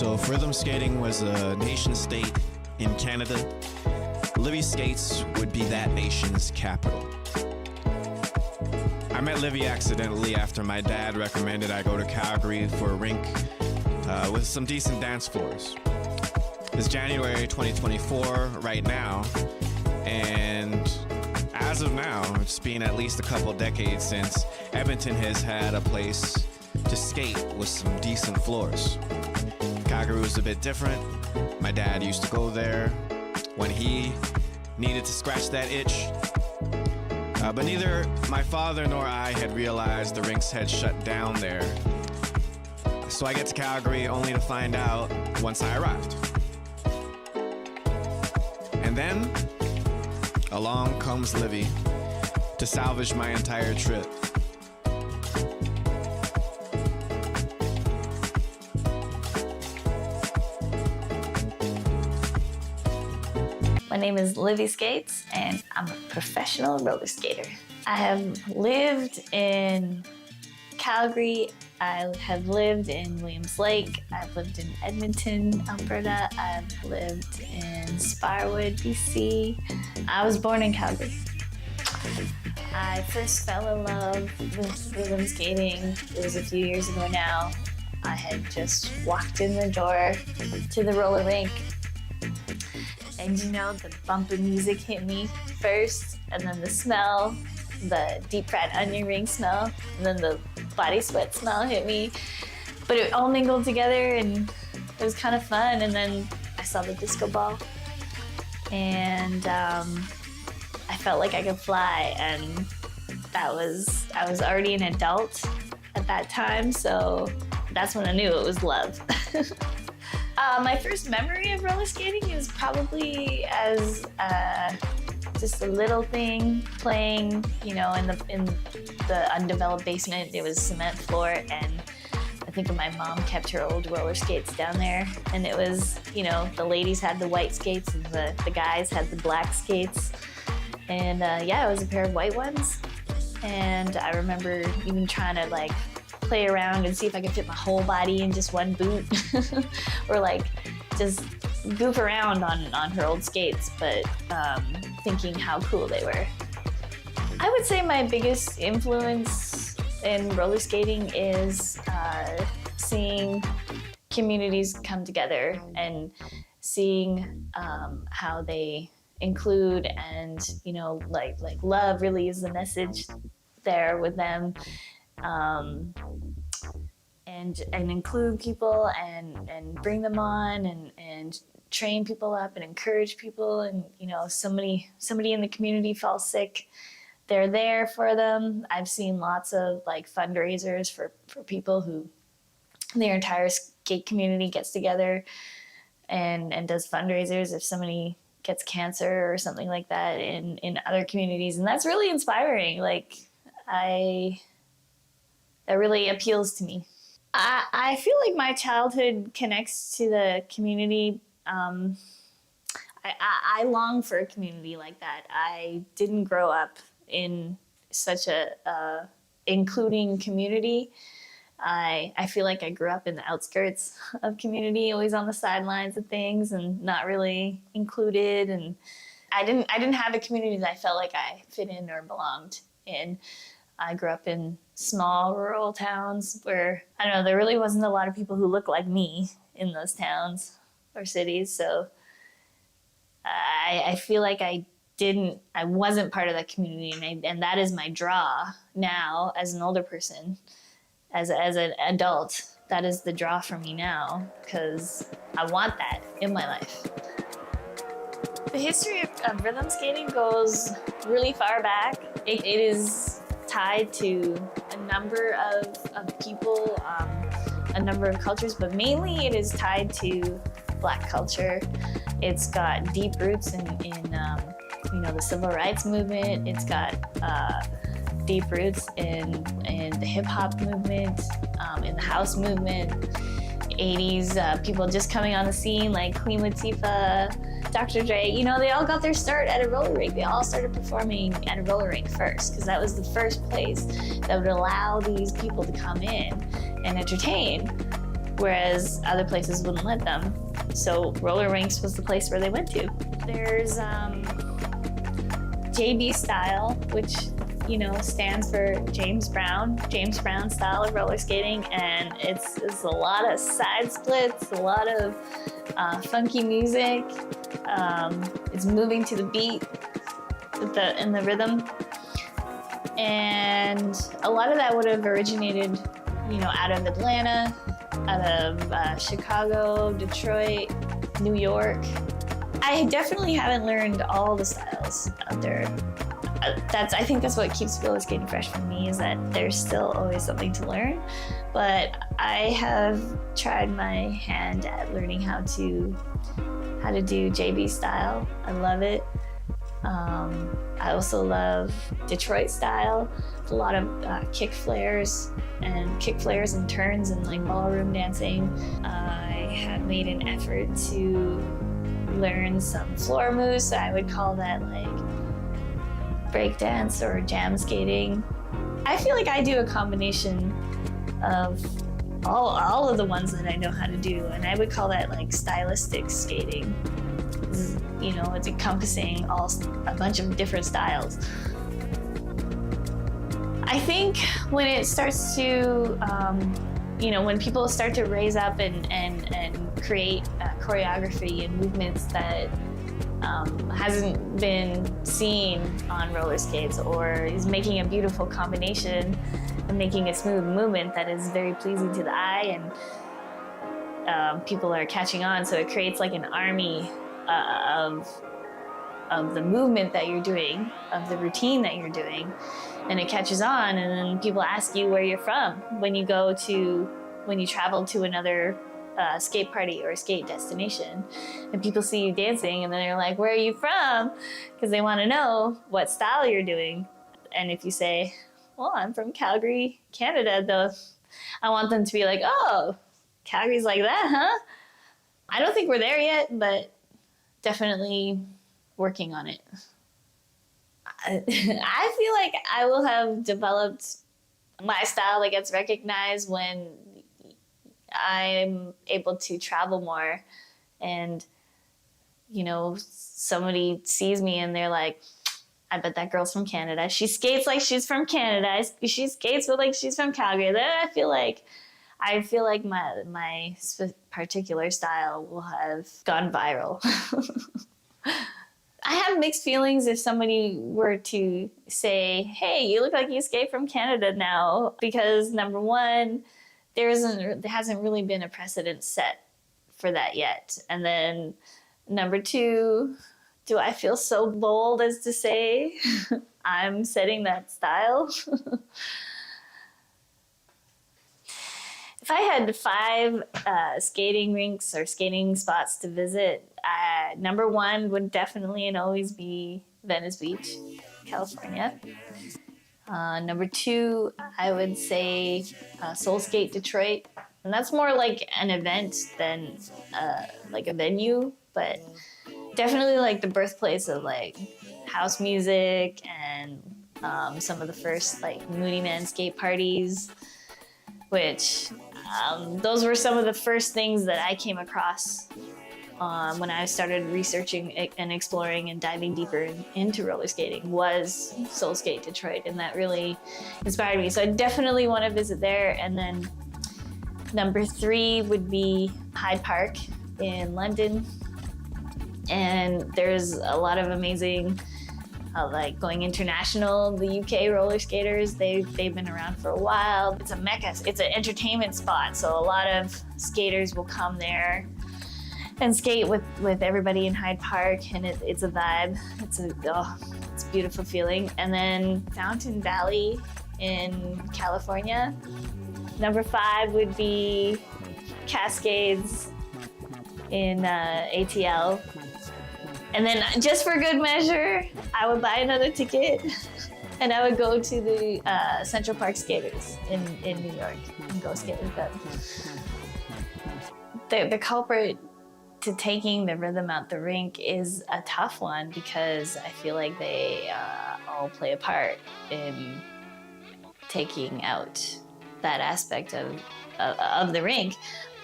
So if rhythm skating was a nation state in Canada, Livvy Skates would be that nation's capital. I met Livvy accidentally after my dad recommended I go to Calgary for a rink with some decent dance floors. It's January 2024 right now, and as of now, it's been at least a couple decades since Edmonton has had a place to skate with some decent floors. Calgary was a bit different. My dad used to go there when he needed to scratch that itch. But neither my father nor I had realized the rinks had shut down there. So I get to Calgary only to find out once I arrived. And then along comes Livvy to salvage my entire trip. My name is Livvy Skates, and I'm a professional roller skater. I have lived in Calgary, I have lived in Williams Lake, I've lived in Edmonton, Alberta, I've lived in Spirewood, BC. I was born in Calgary. I first fell in love with rhythm skating. It was a few years ago now. I had just walked in the door to the roller rink. And you know, the bump of music hit me first, and then the smell, the deep fried onion ring smell, and then the body sweat smell hit me. But it all mingled together, and it was kind of fun. And then I saw the disco ball, and I felt like I could fly. And I was already an adult at that time, so that's when I knew it was love. My first memory of roller skating is probably as just a little thing, playing, you know, in the undeveloped basement. It was cement floor, and I think my mom kept her old roller skates down there. And it was, you know, the ladies had the white skates and the guys had the black skates. And yeah, it was a pair of white ones. And I remember even trying to like play around and see if I could fit my whole body in just one boot or like just goof around on her old skates, but thinking how cool they were. I would say my biggest influence in roller skating is seeing communities come together and seeing how they include, and you know, like love really is the message there with them. And include people and bring them on and train people up and encourage people. And you know, somebody in the community falls sick, they're there for them. I've seen lots of like fundraisers for people who their entire skate community gets together and does fundraisers if somebody gets cancer or something like that in other communities. And that's really inspiring. Like that really appeals to me. I feel like my childhood connects to the community. I long for a community like that. I didn't grow up in such a including community. I feel like I grew up in the outskirts of community, always on the sidelines of things and not really included. And I didn't have a community that I felt like I fit in or belonged in. I grew up in small rural towns where, I don't know, there really wasn't a lot of people who looked like me in those towns or cities. So I feel like I wasn't part of that community, and that is my draw now as an older person, as an adult. That is the draw for me now, because I want that in my life. The history of rhythm skating goes really far back. It is tied to a number of people, a number of cultures, but mainly it is tied to Black culture. It's got deep roots in you know, the civil rights movement. It's got deep roots in the hip hop movement, in the house movement. 80s, people just coming on the scene like Queen Latifah, Dr. Dre, you know, they all got their start at a roller rink. They all started performing at a roller rink first, because that was the first place that would allow these people to come in and entertain whereas other places wouldn't let them. So roller rinks was the place where they went to. There's JB style, which stands for James Brown style of roller skating, and it's a lot of side splits, a lot of funky music. It's moving to the beat in the rhythm, and a lot of that would have originated, out of Atlanta, out of Chicago, Detroit, New York. I definitely haven't learned all the styles out there. I think that's what keeps roller skating fresh for me, is that there's still always something to learn. But I have tried my hand at learning how to do JB style. I love it. I also love Detroit style. A lot of kick flares and turns and like ballroom dancing. I have made an effort to learn some floor moves. So I would call that like breakdance or jam skating. I feel like I do a combination of all of the ones that I know how to do, and I would call that like stylistic skating. It's encompassing a bunch of different styles. I think when it starts to, when people start to raise up and create choreography and movements that hasn't been seen on roller skates, or is making a beautiful combination and making a smooth movement that is very pleasing to the eye, and people are catching on, so it creates like an army of the movement that you're doing, of the routine that you're doing, and it catches on, and then people ask you where you're from when you travel to another skate party or skate destination, and people see you dancing, and then they're like, where are you from? Because they want to know what style you're doing. And if you say, well, I'm from Calgary, Canada, I want them to be like, oh, Calgary's like that, huh? I don't think we're there yet, but definitely working on it. I feel like I will have developed my style that gets recognized when I'm able to travel more, and somebody sees me and they're like, I bet that girl's from Canada. She skates like she's from Canada. She skates like she's from Calgary. Then I feel like my particular style will have gone viral. I have mixed feelings if somebody were to say, hey, you look like you skate from Canada now, because number one, there hasn't really been a precedent set for that yet. And then number two, do I feel so bold as to say I'm setting that style? If I had 5 skating rinks or skating spots to visit, number 1 would definitely and always be Venice Beach, California. Number 2, I would say Soul Skate Detroit. And that's more like an event than like a venue, but definitely like the birthplace of like house music and some of the first like Moody Man skate parties, which those were some of the first things that I came across when I started researching and exploring and diving deeper into roller skating, was Soul Skate Detroit, and that really inspired me. So I definitely want to visit there. And then number 3 would be Hyde Park in London. And there's a lot of amazing, like going international, the UK roller skaters, they've been around for a while. It's a mecca, it's an entertainment spot. So a lot of skaters will come there and skate with everybody in Hyde Park, and it's a vibe. It's a beautiful feeling. And then Fountain Valley in California. Number 5 would be Cascades in ATL. And then just for good measure, I would buy another ticket and I would go to the Central Park Skaters in New York and go skate with them. The culprit to taking the rhythm out the rink is a tough one, because I feel like they all play a part in taking out that aspect of the rink.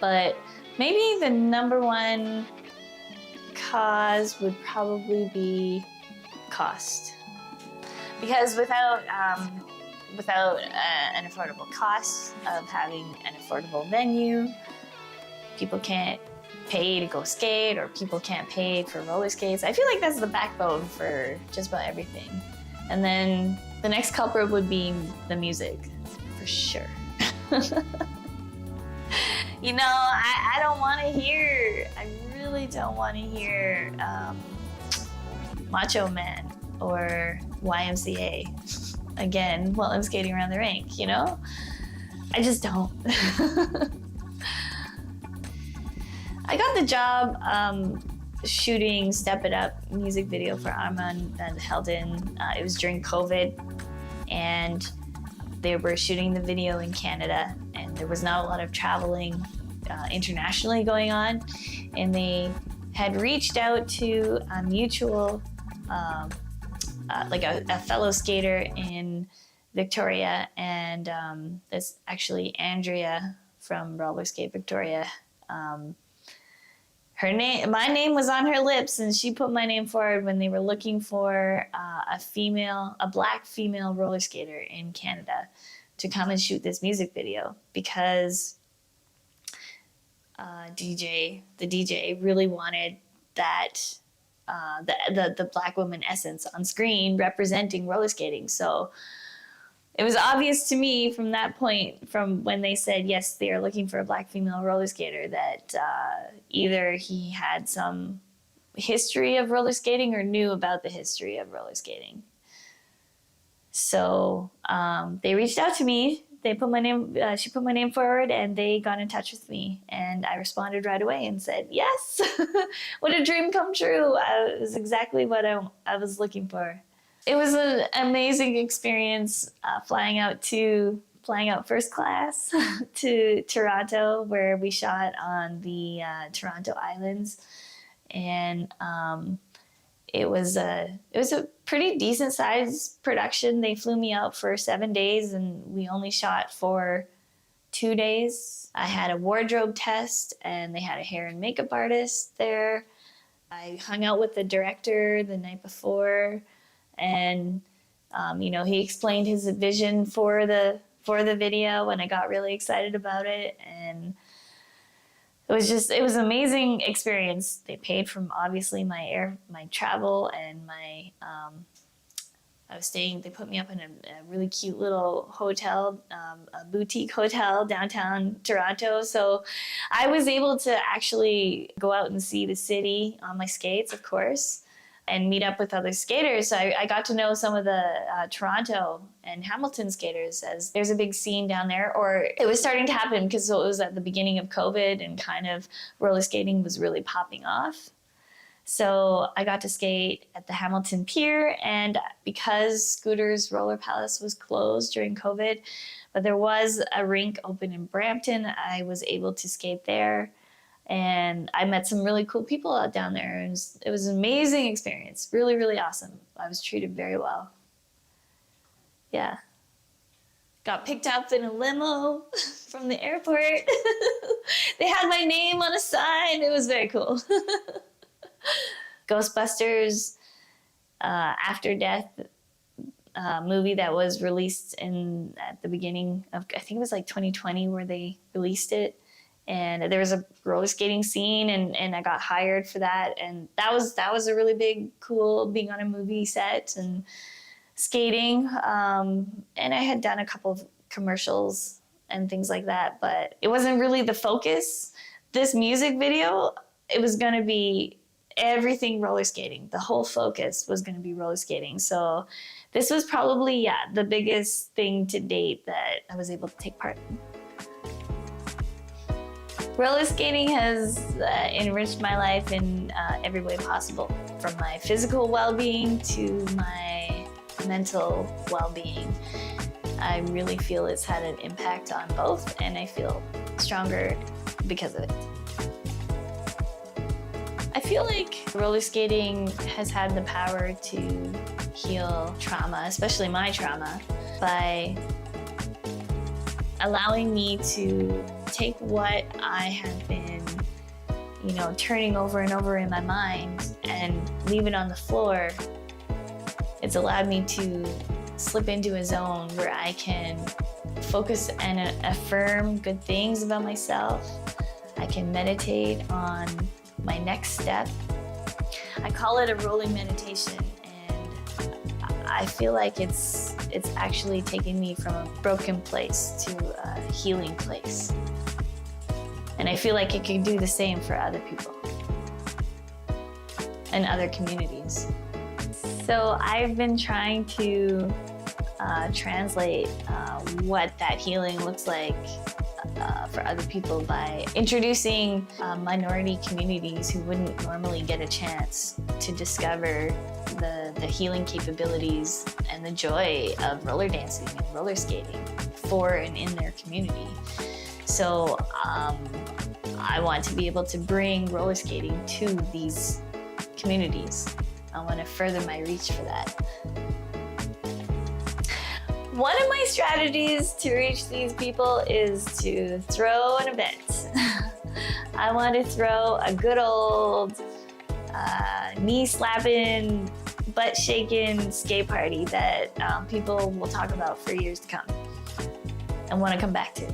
But maybe the number one cause would probably be cost. Because without an affordable cost of having an affordable venue, people can't pay to go skate, or people can't pay for roller skates. I feel like that's the backbone for just about everything. And then the next culprit would be the music, for sure. You know, I don't want to hear, I really don't want to hear Macho Man or YMCA again while I'm skating around the rink, you know? I just don't. I got the job shooting Step It Up music video for Armand and Heldon. It was during COVID, and they were shooting the video in Canada, and there was not a lot of traveling internationally going on, and they had reached out to a mutual, like a fellow skater in Victoria, and it's actually Andrea from Roller Skate Victoria. My name was on her lips, and she put my name forward when they were looking for a black female roller skater in Canada to come and shoot this music video, because the DJ really wanted that the black woman essence on screen representing roller skating. So it was obvious to me from that point, from when they said, yes, they are looking for a black female roller skater, that either he had some history of roller skating or knew about the history of roller skating. So they reached out to me. They put my name, she put my name forward, and they got in touch with me, and I responded right away and said, yes, what a dream come true. It was exactly what I was looking for. It was an amazing experience flying out first class to Toronto, where we shot on the Toronto Islands, and it was a pretty decent sized production. They flew me out for 7 days, and we only shot for 2 days. I had a wardrobe test, and they had a hair and makeup artist there. I hung out with the director the night before. And, you know, he explained his vision for the video, and I got really excited about it. And it was an amazing experience. They paid for obviously my travel, and they put me up in a really cute little hotel, a boutique hotel downtown Toronto. So I was able to actually go out and see the city on my skates, of course, and meet up with other skaters. So I got to know some of the Toronto and Hamilton skaters, as there's a big scene down there, or it was starting to happen, because it was at the beginning of COVID, and kind of roller skating was really popping off. So I got to skate at the Hamilton Pier, and because Scooter's Roller Palace was closed during COVID, but there was a rink open in Brampton, I was able to skate there. And I met some really cool people out down there. It was an amazing experience. Really, really awesome. I was treated very well. Yeah. Got picked up in a limo from the airport. They had my name on a sign. It was very cool. Ghostbusters After Death movie that was released at the beginning of, I think it was like 2020 where they released it. And there was a roller skating scene, and I got hired for that. And that was a really big, cool, being on a movie set and skating. And I had done a couple of commercials and things like that, but it wasn't really the focus. This music video, it was gonna be everything roller skating. The whole focus was gonna be roller skating. So this was probably, the biggest thing to date that I was able to take part in. Roller skating has enriched my life in every way possible, from my physical well-being to my mental well-being. I really feel it's had an impact on both, and I feel stronger because of it. I feel like roller skating has had the power to heal trauma, especially my trauma, by allowing me to take what I have been, turning over and over in my mind and leave it on the floor, it's allowed me to slip into a zone where I can focus and affirm good things about myself. I can meditate on my next step. I call it a rolling meditation, and I feel like it's actually taking me from a broken place to a healing place. And I feel like it can do the same for other people and other communities. So I've been trying to translate what that healing looks like for other people by introducing minority communities who wouldn't normally get a chance to discover the healing capabilities and the joy of roller dancing and roller skating for and in their community. So I want to be able to bring roller skating to these communities. I want to further my reach for that. One of my strategies to reach these people is to throw an event. I want to throw a good old knee-slapping, butt-shaking skate party that people will talk about for years to come and want to come back to.